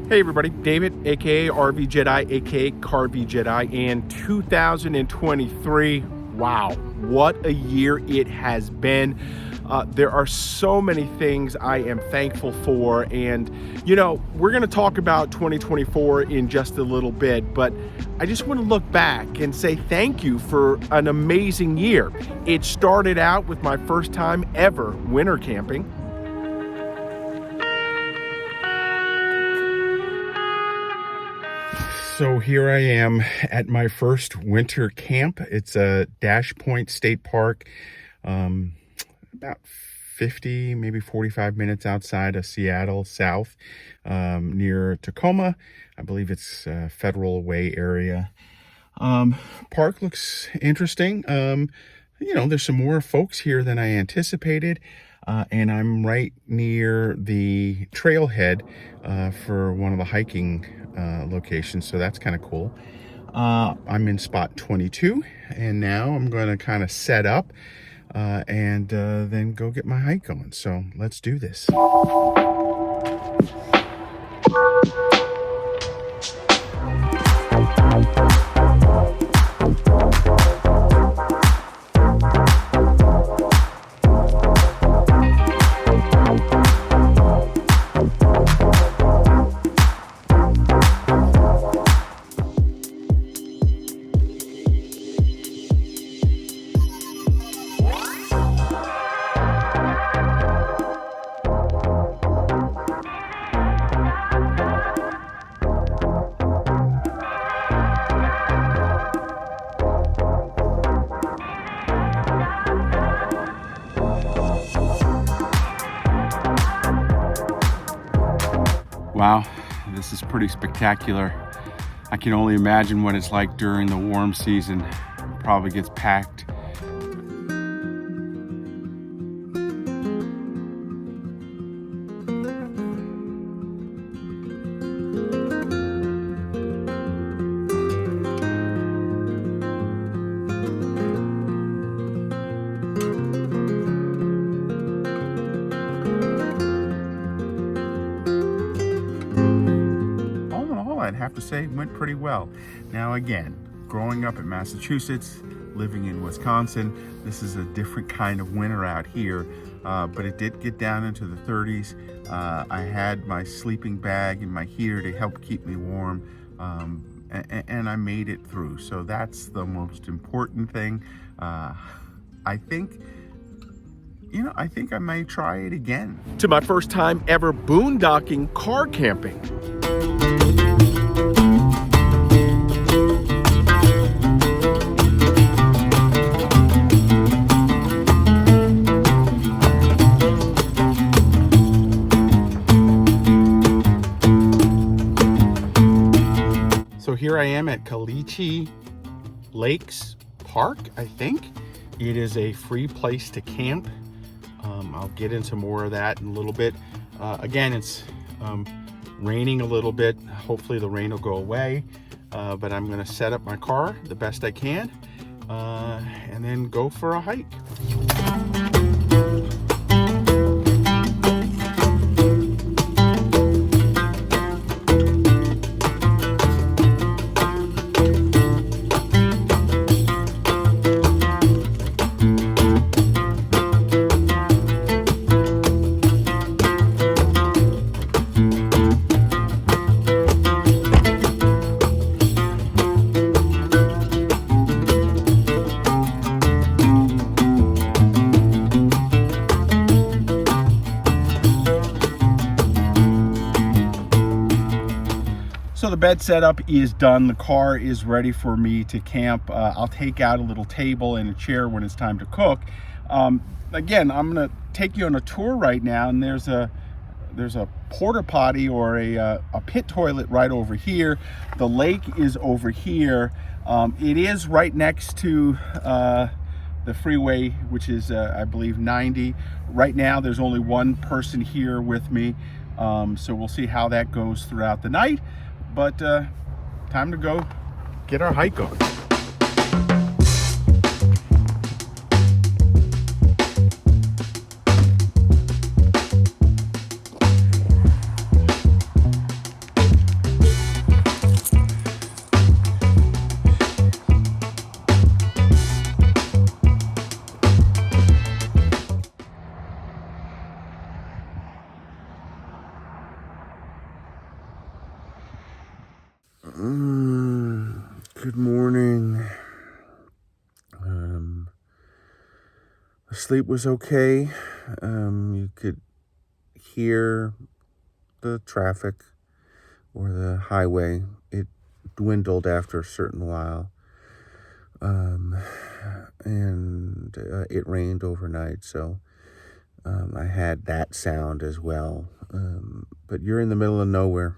Hey everybody, David, aka RVJedeye, aka Car and 2023. Wow, what a year it has been. There are so many things I am thankful for, and you know, we're going to talk about 2024 in just a little bit, but I just want to look back and say thank you for an amazing year. It started out with my first time ever winter camping. So here I am at my first winter camp. It's a Dash Point State Park, about 50, maybe 45 minutes outside of Seattle, south, near Tacoma. I believe it's Federal Way area. Park looks interesting. You know, there's some more folks here than I anticipated. And I'm right near the trailhead for one of the hiking locations, so that's kind of cool. I'm in spot 22, and now I'm going to kind of set up and then go get my hike going. So let's do this. Wow, this is pretty spectacular. I can only imagine what it's like during the warm season. It probably gets packed. I'd have to say went pretty well. Now again, growing up in Massachusetts, living in Wisconsin, this is a different kind of winter out here, but it did get down into the 30s. I had my sleeping bag and my heater to help keep me warm, and I made it through, so that's the most important thing. I think I may try it again. To my first time ever boondocking car camping. So here I am at Caliche Lakes Park, I think. It is a free place to camp. I'll get into more of that in a little bit. Again, it's raining a little bit. Hopefully the rain will go away. But I'm gonna set up my car the best I can and then go for a hike. So the bed setup is done. The car is ready for me to camp. I'll take out a little table and a chair when it's time to cook. Again, I'm gonna take you on a tour right now, and there's a porta potty or a pit toilet right over here. The lake is over here. It is right next to the freeway, which is I believe 90. Right now there's only one person here with me, so we'll see how that goes throughout the night. But time to go get our hike on. Good morning. The sleep was okay. You could hear the traffic or the highway. It dwindled after a certain while. And it rained overnight, so I had that sound as well. But you're in the middle of nowhere.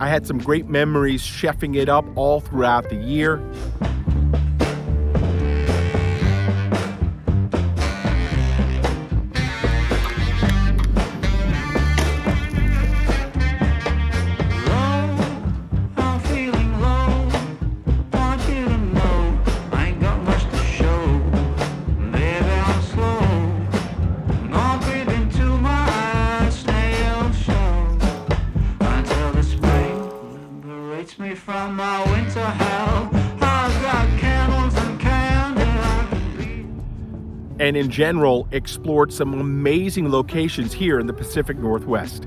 I had some great memories chefing it up all throughout the year. And in general, explored some amazing locations here in the Pacific Northwest.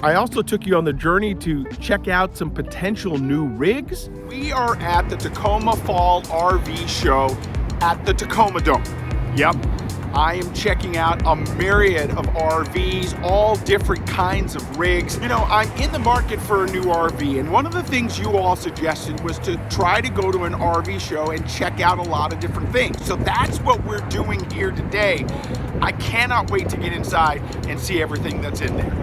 I also took you on the journey to check out some potential new rigs. We are at the Tacoma Fall RV Show at the Tacoma Dome. Yep, I am checking out a myriad of RVs, all different kinds of rigs. You know, I'm in the market for a new RV, and one of the things you all suggested was to try to go to an RV show and check out a lot of different things. So that's what we're doing here today. I cannot wait to get inside and see everything that's in there.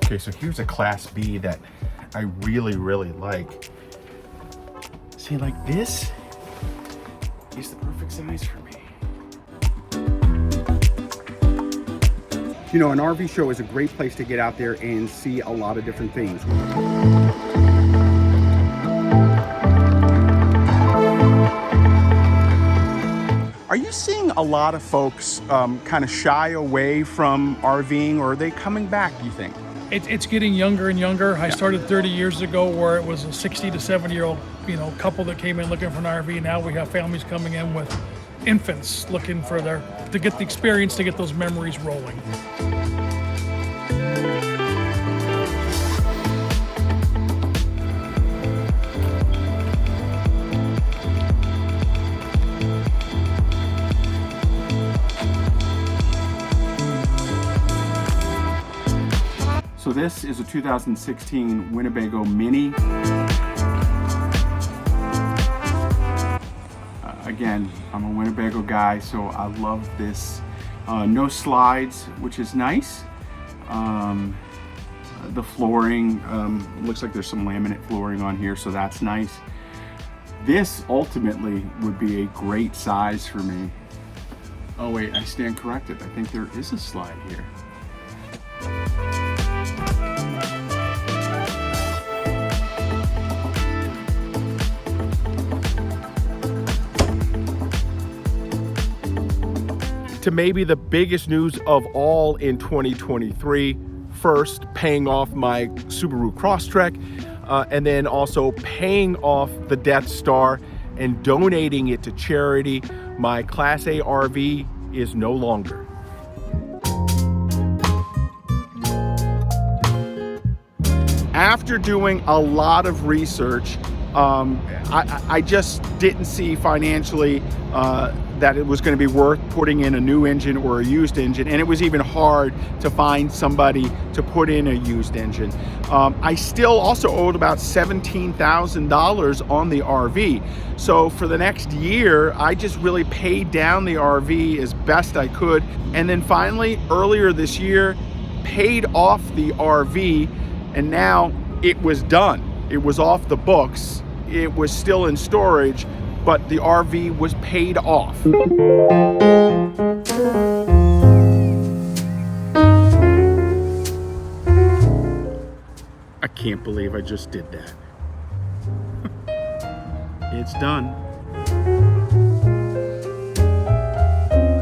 Okay, so here's a Class B that I really like. See, like this is the perfect size for me. You know, an RV show is a great place to get out there and see a lot of different things. Are you seeing a lot of folks kind of shy away from RVing, or are they coming back, do you think? It's getting younger and younger. I started 30 years ago where it was a 60 to 70-year-old, couple that came in looking for an RV. Now we have families coming in with infants looking for to get the experience, to get those memories rolling. So this is a 2016 Winnebago Mini. Again, I'm a Winnebago guy, so I love this. No slides, which is nice. The flooring, looks like there's some laminate flooring on here, so that's nice. this ultimately would be a great size for me. Oh wait, I stand corrected. I think there is a slide here. To maybe the biggest news of all in 2023. First, paying off my Subaru Crosstrek, and then also paying off the Death Star and donating it to charity. My Class A RV is no longer. After doing a lot of research, I just didn't see financially that it was going to be worth putting in a new engine or a used engine, and it was even hard to find somebody to put in a used engine. I still also owed about $17,000 on the RV. So for the next year, I just really paid down the RV as best I could. And then finally, earlier this year, paid off the RV, and now it was done. It was off the books. It was still in storage, but the RV was paid off. I can't believe I just did that. It's done.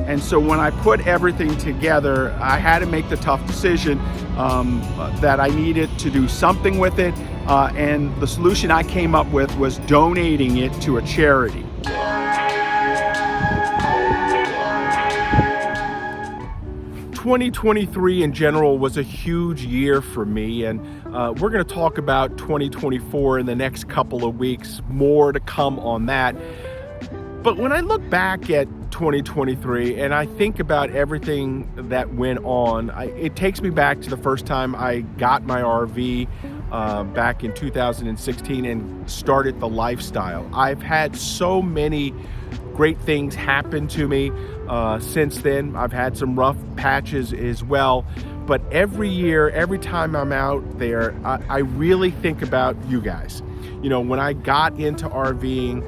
And so when I put everything together, I had to make the tough decision that I needed to do something with it. And the solution I came up with was donating it to a charity. "2023 in general was a huge year for me, and we're going to talk about 2024 in the next couple of weeks. More to come on that. But when I look back at 2023 and I think about everything that went on, it takes me back to the first time I got my RV back in 2016 and started the lifestyle. I've had so many great things happen to me since then. I've had some rough patches as well, but every year, every time I'm out there, I really think about you guys. You know, when I got into RVing,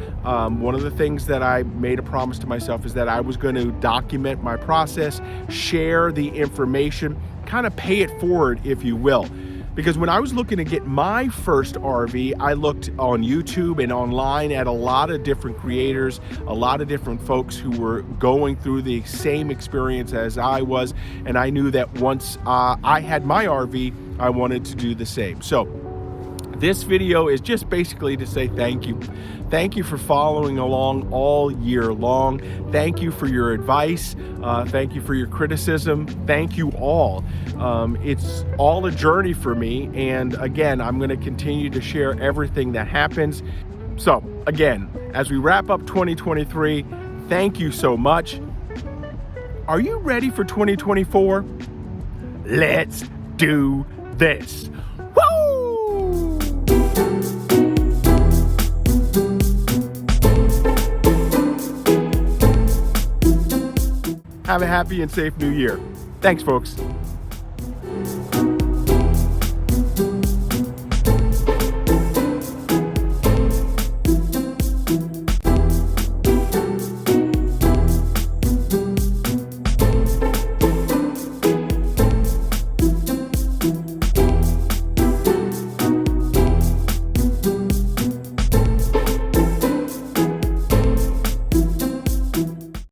one of the things that I made a promise to myself is that I was going to document my process, share the information, kind of pay it forward, if you will. Because when I was looking to get my first RV, I looked on YouTube and online at a lot of different creators, a lot of different folks who were going through the same experience as I was. And I knew that once I had my RV, I wanted to do the same. So this video is just basically to say thank you. Thank you for following along all year long. Thank you for your advice. Thank you for your criticism. Thank you all. It's all a journey for me. And again, I'm going to continue to share everything that happens. So again, as we wrap up 2023, thank you so much. Are you ready for 2024? Let's do this. Woo! Have a happy and safe new year. Thanks, folks.